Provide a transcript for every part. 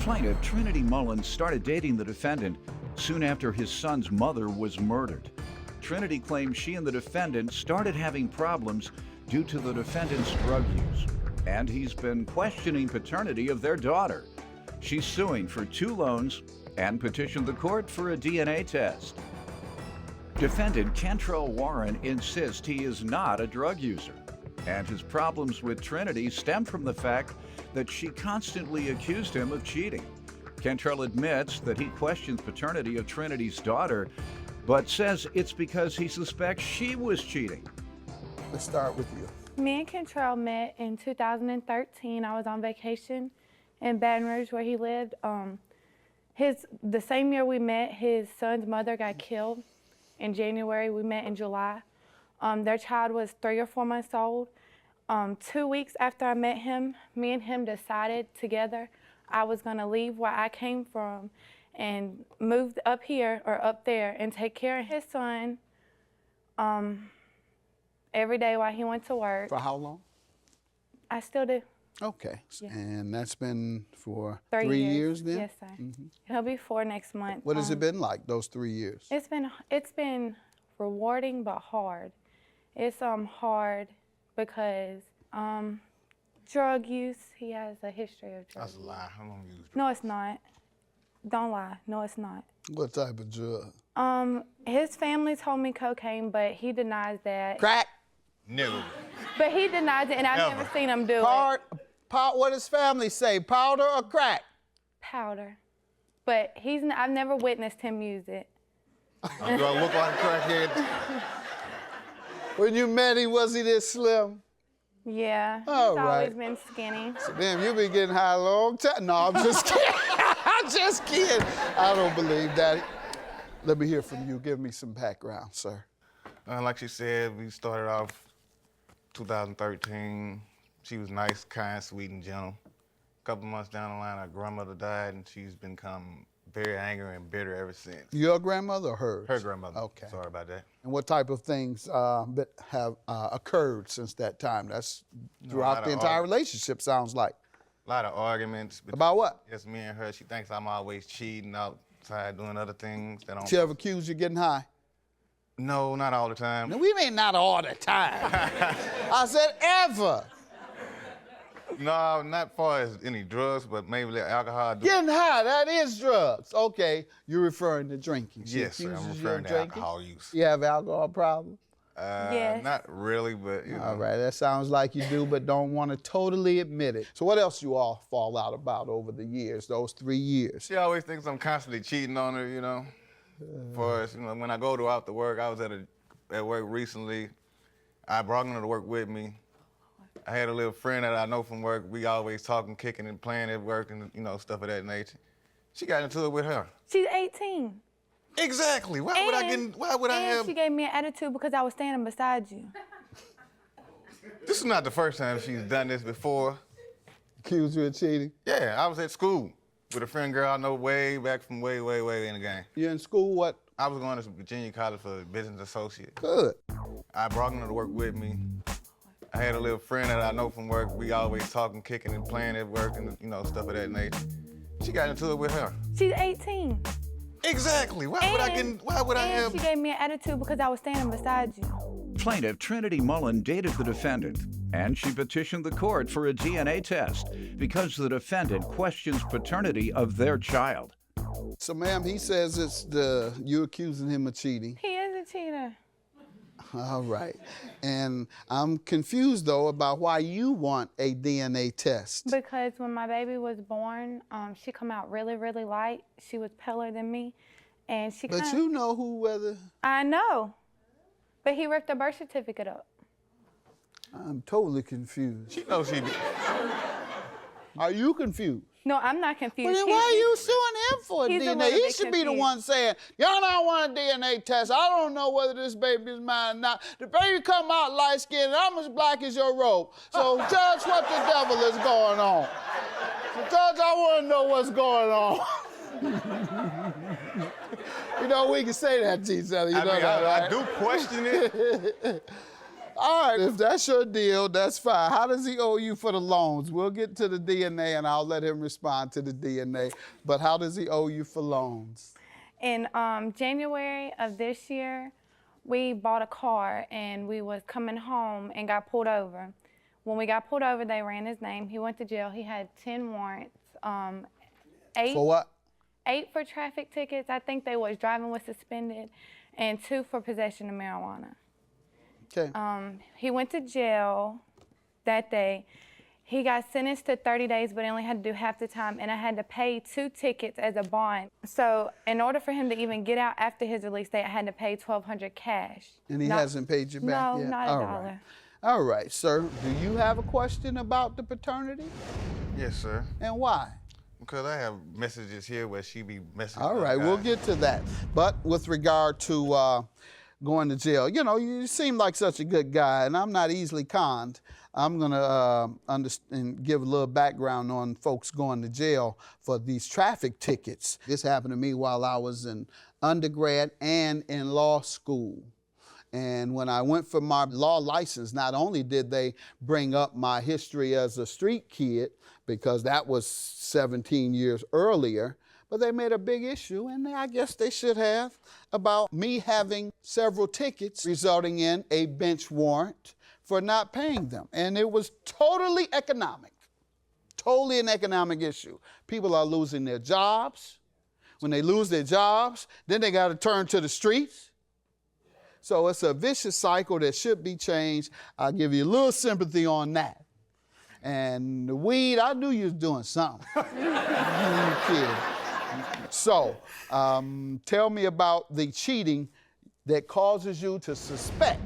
Plaintiff Trinity Mullins started dating the defendant soon after his son's mother was murdered. Trinity claims she and the defendant started having problems due to the defendant's drug use, and he's been questioning paternity of their daughter. She's suing for 2 loans and petitioned the court for a DNA test. Defendant Cantrell Warren insists he is not a drug user, and his problems with Trinity stem from the fact that she constantly accused him of cheating. Cantrell admits that he questions paternity of Trinity's daughter, but says it's because he suspects she was cheating. Let's start with you. Me and Cantrell met in 2013. I was on vacation in Baton Rouge where he lived. The same year we met, his son's mother got killed in January. We met in July. Their child was 3 or 4 months old. 2 weeks after I met him, me and him decided together I was gonna leave where I came from and moved up here or up there and take care of his son every day while he went to work. For how long? I still do. Okay. Yeah. And that's been for 3 3 years then? Yes, sir. He'll be 4 next month. What has it been like, those 3 years? It's been rewarding but hard. It's hard because drug use. He has a history of drug use. That's a lie. I don't use drugs. No, it's not. Don't lie. No, it's not. What type of drug? His family told me cocaine, but he denies that. Crack? Never. But he denies it, and I've never seen him do it. What does family say, powder or crack? Powder. But I've never witnessed him use it. Do I look like a crackhead? When you met him, was he this slim? Yeah, All he's right. always been skinny. So, damn, you been getting high a long time. No, I'm just kidding. I'm just kidding. I don't believe that. Let me hear from you. Give me some background, sir. Like she said, we started off 2013. She was nice, kind, sweet, and gentle. A couple months down the line, her grandmother died, and she's become very angry and bitter ever since. Your grandmother or hers? Her grandmother. Okay. Sorry about that. And what type of things that have occurred since that time? That's throughout the entire relationship, sounds like. A lot of arguments. About what? Just me and her. She thinks I'm always cheating outside, doing other things that don't. She ever accused you of getting high? No, not all the time. No, we mean not all the time. I said ever. No, not far as any drugs, but maybe like alcohol. Getting high, that is drugs. Okay, you're referring to drinking. She Yes, sir, I'm accuses you referring of to drinking? alcohol use. You have alcohol problem? Yes. Not really, but you know. All right, that sounds like you do, but don't want to totally admit it. So what else you all fall out about over the years, those 3 years? She always thinks I'm constantly cheating on her, you know. For us, you know, when I go to out to work, I was at work recently. I brought her to work with me. I had a little friend that I know from work. We always talking, kicking, and playing at work, and you know, stuff of that nature. She got into it with her. She's 18. Exactly. Why would I have? She gave me an attitude because I was standing beside you. This is not the first time she's done this before. Accused you of cheating? Yeah, I was at school with a friend girl I know way back from way in the game. You're in school, what? I was going to Virginia College for business associate. Good. I brought her to work with me. I had a little friend that I know from work. We always talking, kicking, and playing at work, and you know, stuff of that nature. She got into it with her. She's 18. Exactly. Why would I have? She gave me an attitude because I was standing beside you. Plaintiff Trinity Mullins dated the defendant, and she petitioned the court for a DNA test because the defendant questions paternity of their child. So, ma'am, he says it's you accusing him of cheating. He is a cheater. All right. And I'm confused, though, about why you want a DNA test. Because when my baby was born, she come out really, really light. She was paler than me, and she. But you know whether. I know, but he ripped the birth certificate up. I'm totally confused. She knows she be. Are you confused? No, I'm not confused. Well, then why are you suing him for a he's a DNA? little He bit should be the confused. one saying, y'all don't want a DNA test. I don't know whether this baby is mine or not. The baby come out light-skinned, and I'm as black as your robe. So judge what the devil is going on. So judge, I want to know what's going on. You know, we can say that to each other. You know that, right? I do question it. All right, if that's your deal, that's fine. How does he owe you for the loans? We'll get to the DNA and I'll let him respond to the DNA. But how does he owe you for loans? In January of this year, we bought a car and we was coming home and got pulled over. When we got pulled over, they ran his name. He went to jail. He had 10 warrants. 8 For what? 8 for traffic tickets. I think they was driving with suspended, and 2 for possession of marijuana. Okay. He went to jail that day. He got sentenced to 30 days, but he only had to do half the time, and I had to pay 2 tickets as a bond. So in order for him to even get out after his release date, I had to pay $1,200 cash. And he hasn't paid you back no, yet? not a All dollar. right. All right, sir. Do you have a question about the paternity? Yes, sir. And why? Because I have messages here where she be messaging. All right, we'll get to that. But with regard to going to jail, you know, you seem like such a good guy, and I'm not easily conned. I'm going to give a little background on folks going to jail for these traffic tickets. This happened to me while I was in undergrad and in law school. And when I went for my law license, not only did they bring up my history as a street kid, because that was 17 years earlier, but they made a big issue, and I guess they should have, about me having several tickets resulting in a bench warrant for not paying them. And it was totally economic, totally an economic issue. People are losing their jobs. When they lose their jobs, then they got to turn to the streets. So it's a vicious cycle that should be changed. I'll give you a little sympathy on that. And the weed, I knew you was doing something. You kid. So, tell me about the cheating that causes you to suspect.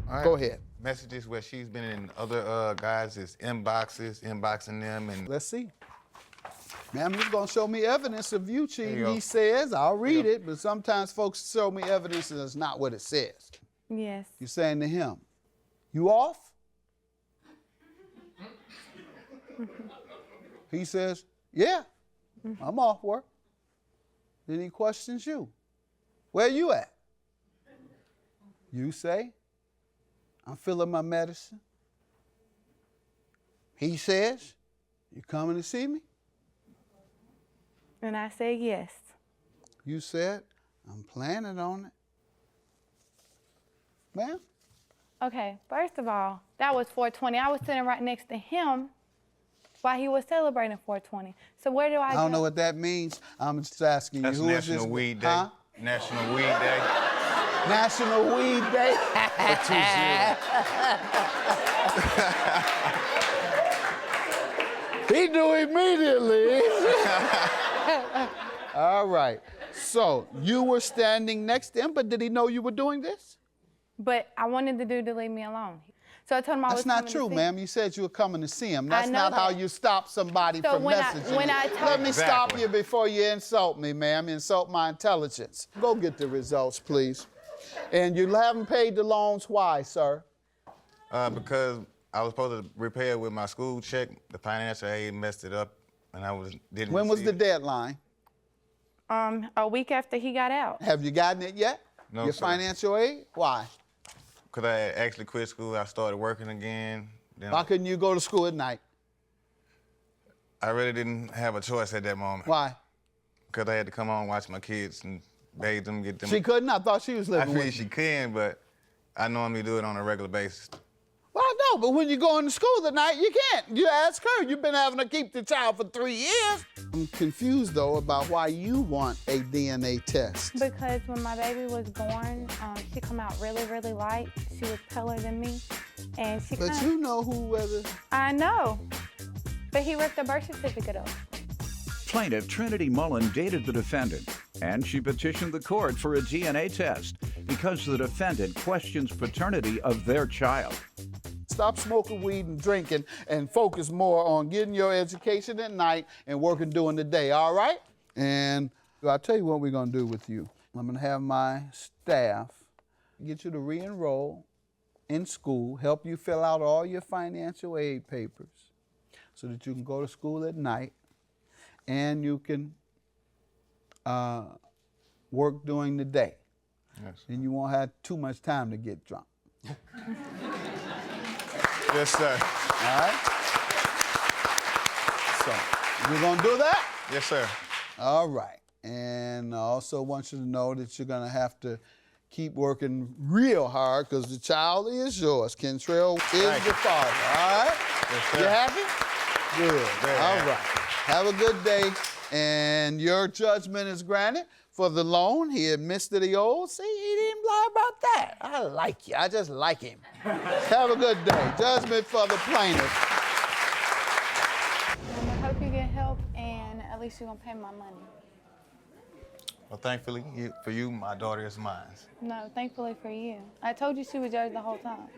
Right. Go ahead. Messages where she's been in other guys' inboxing them, and Let's see. Ma'am, you're gonna show me evidence of you cheating. you go. He says, I'll read it, but sometimes folks show me evidence and it's not what it says. Yes. You're saying to him, you off? He says, yeah, I'm off work. Then he questions you. Where you at? You say, I'm filling my medicine. He says, you coming to see me? And I said yes. You said, I'm planning on it. Ma'am? Okay, first of all, that was 420. I was sitting right next to him while he was celebrating 420. So where do I go? I don't know what that means. I'm just asking that's you, who is National this? Weed Day. Huh? National Weed Day. National Weed Day. He knew immediately. All right. So you were standing next to him, but did he know you were doing this? But I wanted the dude to leave me alone. So I told him I was That's not coming true, to see ma'am. You said you were coming to see him. That's know not how that. you stop somebody So from when messaging I you. told- Let me stop Exactly. you before you insult me, ma'am. Insult my intelligence. Go get the results, please. And you haven't paid the loans. Why, sir? Because I was supposed to repay it with my school check. The financial aid messed it up, and didn't. When was the receive it. deadline? A week after he got out. Have you gotten it yet? No, Your sir. financial aid? Why? Because I had actually quit school, I started working again. Then Why couldn't you go to school at night? I really didn't have a choice at that moment. Why? Because I had to come home and watch my kids and bathe them, get them. She couldn't? I thought she was I living feel with you. she can, but I normally do it on a regular basis. Well, I know, but when you go into school at night, you can't. You ask her. You've been having to keep the child for 3 years. I'm confused, though, about why you want a DNA test. Because when my baby was born, she come out really, really light. She was paler than me. And she But kinda, you know whether... I know. But he ripped the birth certificate up. Plaintiff Trinity Mullen dated the defendant, and she petitioned the court for a DNA test because the defendant questions paternity of their child. Stop smoking weed and drinking and focus more on getting your education at night and working during the day, all right? And I'll tell you what we're going to do with you. I'm going to have my staff get you to re-enroll in school, help you fill out all your financial aid papers so that you can go to school at night and you can work during the day. Yes. And you won't have too much time to get drunk. Yes, sir. All right? So, you're gonna do that? Yes, sir. All right. And I also want you to know that you're gonna have to keep working real hard because the child is yours. Kentrell is the father, all right? Yes, sir. You happy? Good. Very All happy. right. Have a good day. And your judgment is granted for the loan. He admits that he owes. See, he didn't lie about that. I like you. I just like him. Have a good day. Judgment for the plaintiff. I hope you get help, and at least you're gonna pay my money. Well, thankfully for you, my daughter is mine. No, thankfully for you. I told you she was yours the whole time.